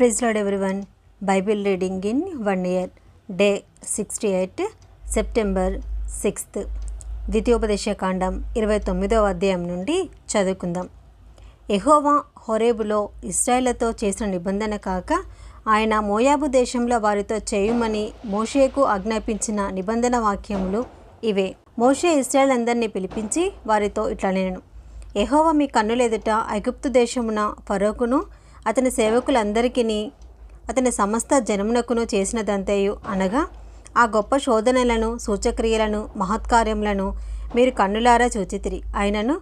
Praise lord everyone. Bible reading in 1 year, day 68, September 6. ద్వితీయోపదేశకాండం 29వ అధ్యాయం నుండి చదువుకుందాం. యెహోవా హోరేబులో ఇశ్రాయేలుతో చేసిన నిబంధన కాక ఆయన మోయాబు దేశంలో వారితో చేయుమని మోషేకు ఆజ్ఞాపించిన నిబంధన వాక్యములు ఇవే. మోషే ఇశ్రాయేలందరినీ పిలిపించి వారితో ఇట్లా నేను, యెహోవా మీ కన్నులెదుట ఐగుప్తు దేశమున ఫరోకును అతని సేవకులందరికీ అతని సమస్త జనమునకును చేసినదంతయు అనగా ఆ గొప్ప శోధనలను, సూచక్రియలను, మహత్కార్యములను మీరు కన్నులారా చూచితిరి. ఆయనను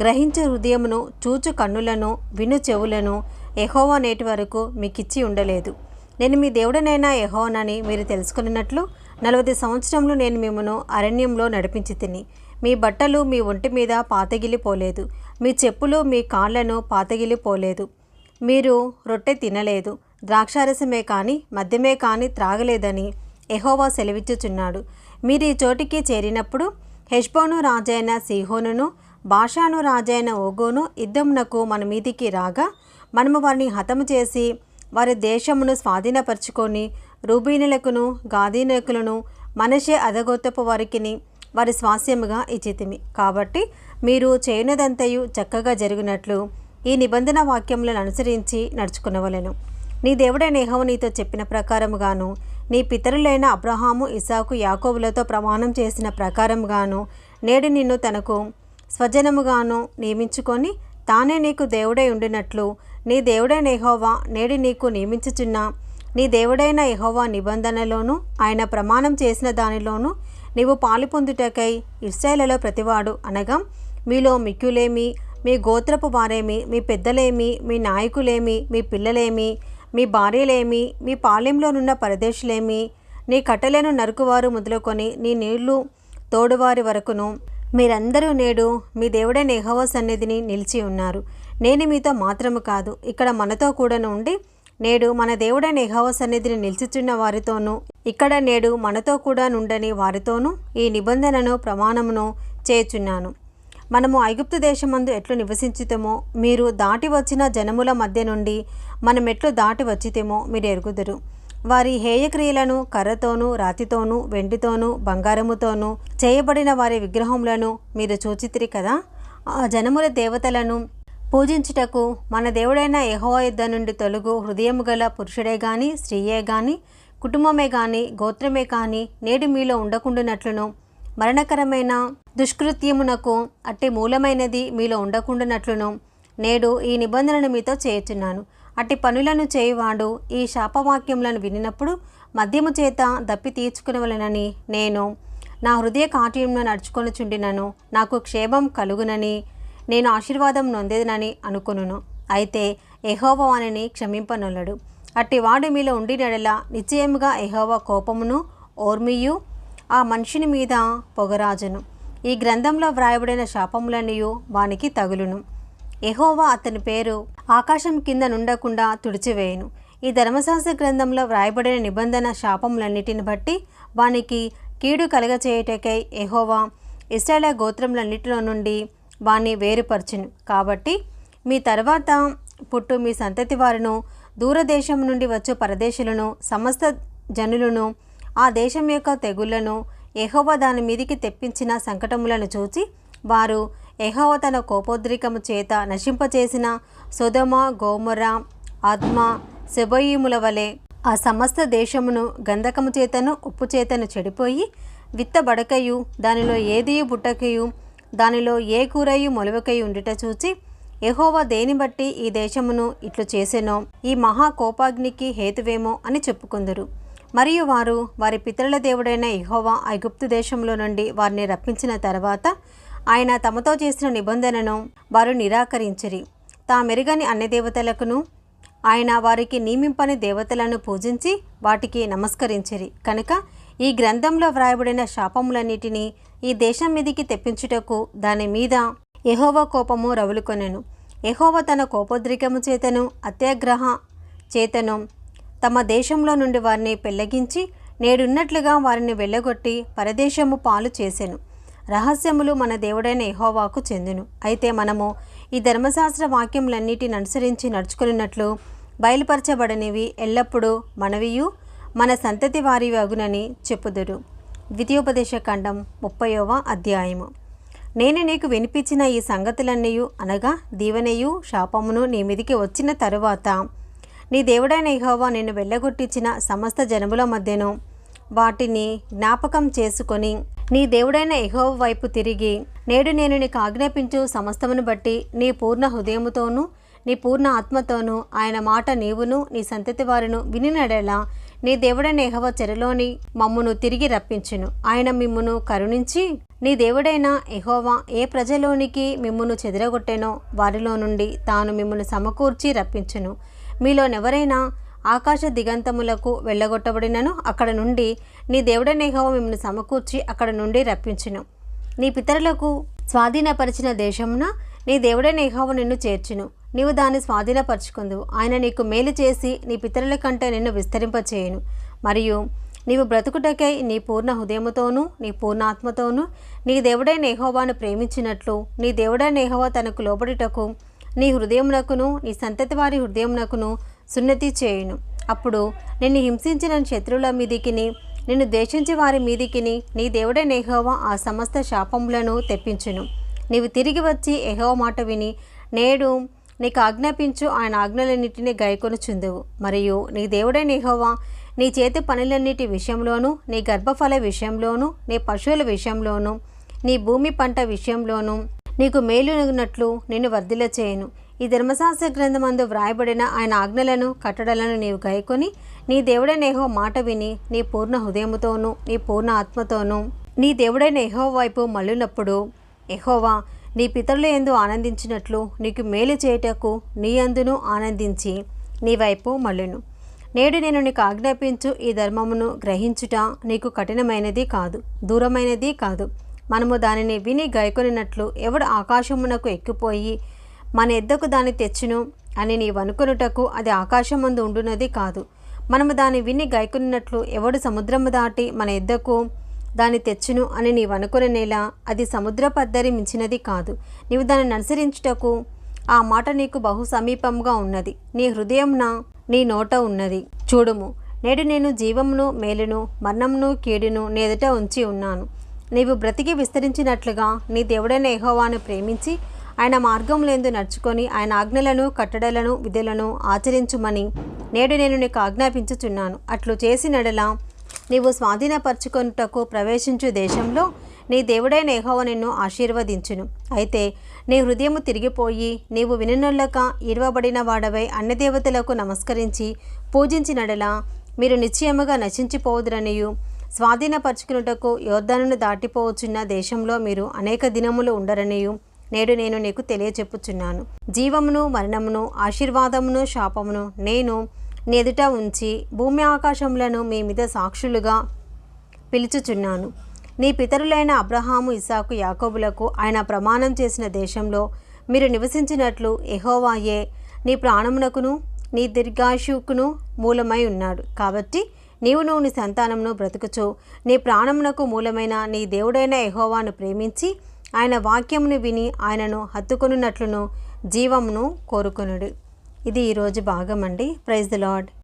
గ్రహించు హృదయమును, చూచు కన్నులను, విను చెవులను యెహోవా నేటి వరకు మీకిచ్చి ఉండలేదు. నేను మీ దేవుడనైనా యెహోవానని మీరు తెలుసుకున్నట్లు 40 సంవత్సరములు నేను మిమ్మను అరణ్యంలో నడిపించి తిని. మీ బట్టలు మీ ఒంటి మీద పాతగిలిపోలేదు, మీ చెప్పులు మీ కాళ్లను పాతగిలిపోలేదు. మీరు రొట్టె తినలేదు, ద్రాక్షారసమే కానీ మద్యమే కానీ త్రాగలేదని యెహోవా సెలవిచ్చుచున్నాడు. మీరు ఈ చోటికి చేరినప్పుడు హెష్బోను రాజైన సీహోనును బాషాను రాజైన ఓగోను యుద్ధమునకు మన మీదికి రాగా మనము వారిని హతము చేసి వారి దేశమును స్వాధీనపరుచుకొని రూబీనులకును గాదీనులకును మనషే అధగోత్రపు వారికిని వారి స్వాస్యముగా ఇచ్చితిమి. కాబట్టి మీరు చేయనదంతయు చక్కగా జరిగినట్లు ఈ నిబంధన వాక్యములను అనుసరించి నడుచుకునవలెను. నీ దేవుడైన యెహోవా నీతో చెప్పిన ప్రకారముగాను నీ పితరులైన అబ్రహాము, ఇసాకు, యాకోబులతో ప్రమాణం చేసిన ప్రకారముగాను నేడు నిన్ను తనకు స్వజనముగాను నియమించుకొని తానే నీకు దేవుడై ఉండినట్లు నీ దేవుడైన యెహోవా నేడు నీకు నియమించుచున్న నీ దేవుడైన యెహోవా నిబంధనలోను ఆయన ప్రమాణం చేసిన దానిలోను నీవు పాలు పొందుటకై ఇశ్రాయేలులో ప్రతివాడు అనగా మీలో మిక్యులేమి, మీ గోత్రపు వారేమి, మీ పెద్దలేమి, మీ నాయకులేమి, మీ పిల్లలేమి, మీ భార్యలేమి, మీ పాలెంలోనున్న పరదేశులేమి, నీ కట్టెలను నరుకువారు మొదలుకొని నీ నీళ్లు తోడువారి వరకును మీరందరూ నేడు మీ దేవుడైన యెహోవా సన్నిధిని నిలిచి ఉన్నారు. నేను మీతో మాత్రము కాదు, ఇక్కడ మనతో కూడా ఉండి నేడు మన దేవుడైన యెహోవా సన్నిధిని నిలిచిచున్న వారితోనూ ఇక్కడ నేడు మనతో కూడా నుండని వారితోనూ ఈ నిబంధనను ప్రమాణమును చేయుచున్నాను. మనము ఐగుప్తు దేశమందు ఎట్లు నివసించితమో మీరు దాటి వచ్చిన జనముల మధ్య నుండి మనం ఎట్లు దాటి వచ్చితేమో మీరు ఎరుగుదురు. వారి హేయక్రియలను కర్రతోనూ రాతితోనూ వెండితోనూ బంగారముతోనూ చేయబడిన వారి విగ్రహములను మీరు చూచితిరి కదా. ఆ జనముల దేవతలను పూజించుటకు మన దేవుడైన యెహోవా యొద్ద నుండి తొలగు హృదయము గల పురుషుడే గాని స్త్రీయే గాని కుటుంబమే గాని గోత్రమే కాని నేడు మీలో ఉండకుండానట్లును మరణకరమైన దుష్కృత్యమునకు అట్టి మూలమైనది మీలో ఉండకుండానట్లును నేడు ఈ నిబంధనను మీతో చేయుచున్నాను. అట్టి పనులను చేయువాడు ఈ శాపవాక్యములను వినినప్పుడు మద్యము చేత దప్పి తీర్చుకునవలెనని నేను నా హృదయ కాఠిన్యమును నడుచుకొనుచుండినను. నాకు క్షేమం కలుగునని నేను ఆశీర్వాదం నొందేదనని అనుకొనును. అయితే యెహోవా వానిని క్షమింపనొల్లడు. అట్టి వాడు మీలో ఉండినడల నిశ్చయముగా యెహోవా కోపమును ఓర్మియు ఆ మనిషిని మీద పొగరాజును. ఈ గ్రంథంలో వ్రాయబడిన శాపములన్నయు వానికి తగులును. యెహోవా అతని పేరు ఆకాశం కింద నుండకుండా తుడిచివేయును. ఈ ధర్మశాస్త్ర గ్రంథంలో వ్రాయబడిన నిబంధన శాపములన్నిటిని బట్టి వానికి కీడు కలగచేయుటకై యెహోవా ఇశ్రాయేలు గోత్రములన్నిటిలో నుండి వాణ్ణి వేరుపరచును. కాబట్టి మీ తర్వాత పుట్టు మీ సంతతి వారును దూరదేశం నుండి వచ్చు పరదేశులను సమస్త జనులను ఆ దేశం యొక్క తెగుళ్లను యెహోవా దాని మీదికి తెప్పించిన సంకటములను చూచి వారు యెహోవా తన కోపోద్రికము చేత నశింపచేసిన సొదొమ, గోమొర్రా, అద్మా, సెబోయీముల వలె ఆ సమస్త దేశమును గంధకము చేతను ఉప్పు చేతను చెడిపోయి విత్తబడకయు దానిలో ఏదియు పుట్టకయు దానిలో ఏ కూరయు మొలవకయు ఉండుట చూచి యెహోవా దేని బట్టి ఈ దేశమును ఇట్లు చేసెనో ఈ మహా కోపాగ్నికి హేతువేమో అని చెప్పుకుందరు. మరియు వారు వారి పితరుల దేవుడైన యెహోవా ఐగుప్తు దేశంలో నుండి వారిని రప్పించిన తర్వాత ఆయన తమతో చేసిన నిబంధనను వారు నిరాకరించిరి. తామెరుగని అన్ని దేవతలకును ఆయన వారికి నియమింపని దేవతలను పూజించి వాటికి నమస్కరించిరి. కనుక ఈ గ్రంథంలో వ్రాయబడిన శాపములన్నిటినీ ఈ దేశం మీదికి తెప్పించుటకు దాని మీద యెహోవా కోపము రగులుకొనెను. యెహోవా తన కోపోద్రికము చేతను అత్యాగ్రహ చేతను తమ దేశంలో నుండి వారిని పెళ్లగించి నేడున్నట్లుగా వారిని వెళ్ళగొట్టి పరదేశము పాలు చేసెను. రహస్యములు మన దేవుడైన యెహోవాకు చెందును. అయితే మనము ఈ ధర్మశాస్త్ర వాక్యములన్నిటిని అనుసరించి నడుచుకున్నట్లు బయలుపరచబడనివి ఎల్లప్పుడూ మనవియు మన సంతతి వారి అగునని చెప్పుదురు. ద్వితీయోపదేశకాండం 30వ అధ్యాయము. నేను నీకు వినిపించిన ఈ సంగతులన్నీయు అనగా దీవెనయు శాపమును నీ మీదికి వచ్చిన తరువాత నీ దేవుడైన యెహోవా నిన్ను వెళ్ళగొట్టించిన సమస్త జనముల మధ్యను వాటిని జ్ఞాపకం చేసుకొని నీ దేవుడైన యెహోవా వైపు తిరిగి నేడు నేను నీకు ఆజ్ఞాపించు సమస్తమును బట్టి నీ పూర్ణ హృదయముతోనూ నీ పూర్ణ ఆత్మతోనూ ఆయన మాట నీవును నీ సంతతి వారును వినినడేలా నీ దేవుడైన యెహోవా చెరలోని మమ్మును తిరిగి రప్పించును. ఆయన మిమ్మును కరుణించి నీ దేవుడైన యెహోవా ఏ ప్రజలోనికి మిమ్మును చెదరగొట్టెనో వారిలో నుండి తాను మిమ్మును సమకూర్చి రప్పించును. మీలోనెవరైనా ఆకాశ దిగంతములకు వెళ్ళగొట్టబడినను అక్కడ నుండి నీ దేవుడైన యెహోవా మిమ్మును సమకూర్చి అక్కడ నుండి రప్పించును. నీ పితరులకు స్వాధీనపరిచిన దేశమున నీ దేవుడైన యెహోవా నిన్ను చేర్చును. నీవు దాన్ని స్వాధీనపరచుకుందువు. ఆయన నీకు మేలు చేసి నీ పితరుల కంటే నిన్ను విస్తరింపచేయును. మరియు నీవు బ్రతుకుటకై నీ పూర్ణ హృదయముతోనూ నీ పూర్ణ ఆత్మతోనూ నీ దేవుడైన యెహోవాను ప్రేమించినట్లు నీ దేవుడైన యెహోవా తనకు లోబడుటకు నీ హృదయమునకును నీ సంతతి వారి హృదయమునకును సున్నతి చేయును. అప్పుడు నిన్ను హింసించిన శత్రువుల మీదికిని నిన్ను ద్వేషించి వారి మీదికిని నీ దేవుడైన యెహోవా ఆ సమస్త శాపములను తెప్పించును. నీవు తిరిగి వచ్చి యెహోవా మాట విని నేడు నీకు ఆజ్ఞాపించు ఆయన ఆజ్ఞలన్నిటినీ గైకొనుచుందువు. మరియు నీ దేవుడైన యెహోవా నీ చేతి పనులన్నిటి విషయంలోనూ నీ గర్భఫల విషయంలోనూ నీ పశువుల విషయంలోనూ నీ భూమి పంట విషయంలోనూ నీకు మేలునట్లు నిన్ను వర్ధిల్ల చేయను. ఈ ధర్మశాస్త్ర గ్రంథమందు వ్రాయబడిన ఆయన ఆజ్ఞలను కట్టడలను నీవు గైకొని నీ దేవుడైన యెహోవా మాట విని నీ పూర్ణ హృదయముతోనూ నీ పూర్ణ ఆత్మతోనూ నీ దేవుడైన యెహోవా వైపు మళ్ళినప్పుడు యెహోవా నీ పితరుల యందు ఆనందించినట్లు నీకు మేలు చేయుటకు నీ యందును ఆనందించి నీ వైపు మళ్ళును. నేడు నేను నీకు ఆజ్ఞాపించు ఈ ధర్మమును గ్రహించుట నీకు కఠినమైనది కాదు, దూరమైనది కాదు. మనము దానిని విని గైకొనినట్లు ఎవడు ఆకాశమునకు ఎక్కిపోయి మన ఎద్దకు దాన్ని తెచ్చును అని నీవనుకొనుటకు అది ఆకాశమందు ఉండునది కాదు. మనము దాన్ని విని గైకొనినట్లు ఎవడు సముద్రము దాటి మన ఎద్దకు దాన్ని తెచ్చును అని నీవనుకొనేలా అది సముద్ర పద్దరి మించినది కాదు. నీవు దానిని అనుసరించుటకు ఆ మాట నీకు బహు సమీపంగా ఉన్నది, నీ హృదయంన నీ నోట ఉన్నది. చూడుము, నేడు నేను జీవమును మేలును మరణమును కీడును నీ ఎదుట ఉంచి ఉన్నాను. నీవు బ్రతికి విస్తరించినట్లుగా నీ దేవుడైన యెహోవాను ప్రేమించి ఆయన మార్గములందు నడుచుకొని ఆయన ఆజ్ఞలను కట్టడలను విధులను ఆచరించుమని నేడు నేను నీకు ఆజ్ఞాపించుచున్నాను. అట్లు చేసినడలా నీవు స్వాధీనపరచుకొనుటకు ప్రవేశించు దేశంలో నీ దేవుడైన యెహోవా నిన్ను ఆశీర్వదించును. అయితే నీ హృదయము తిరిగిపోయి నీవు వినునొల్లక ఇరవబడిన వాడవై అన్యదేవతలకు నమస్కరించి పూజించినడలా మీరు నిశ్చయముగా నశించిపోవుదురనియు స్వాధీనపరచుకున్నటకు యోర్దానును దాటిపోవచ్చున్న దేశంలో మీరు అనేక దినములు ఉండరనియు నేడు నేను నీకు తెలియచెప్పుచున్నాను. జీవమును మరణమును ఆశీర్వాదమును శాపమును నేను నీ ఎదుట ఉంచి భూమి ఆకాశములను మీ మీద సాక్షులుగా పిలుచుచున్నాను. నీ పితరులైన అబ్రహాము ఇస్సాకు యాకోబులకు ఆయన ప్రమాణం చేసిన దేశంలో మీరు నివసించినట్లు యెహోవాయే నీ ప్రాణమునకును నీ దీర్ఘాయువుకును మూలమై ఉన్నాడు. కాబట్టి నీవును నీ సంతానమును బ్రతుకుచు నీ ప్రాణమునకు మూలమైన నీ దేవుడైన యెహోవాను ప్రేమించి ఆయన వాక్యమును విని ఆయనను హత్తుకొనున్నట్లును జీవమును కోరుకొనుడు. ఇది ఈరోజు భాగం అండి. Praise the lord.